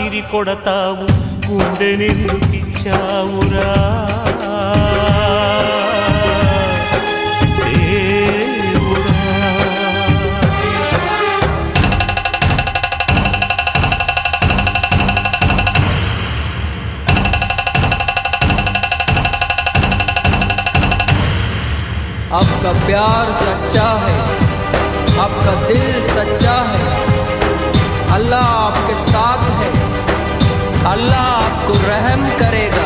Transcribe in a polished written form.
చిరి కొడతావు గుండెనెందుకిచ్చావురా आपका प्यार सच्चा है, आपका दिल सच्चा है, अल्लाह आपके साथ है, अल्लाह आपको रहम करेगा।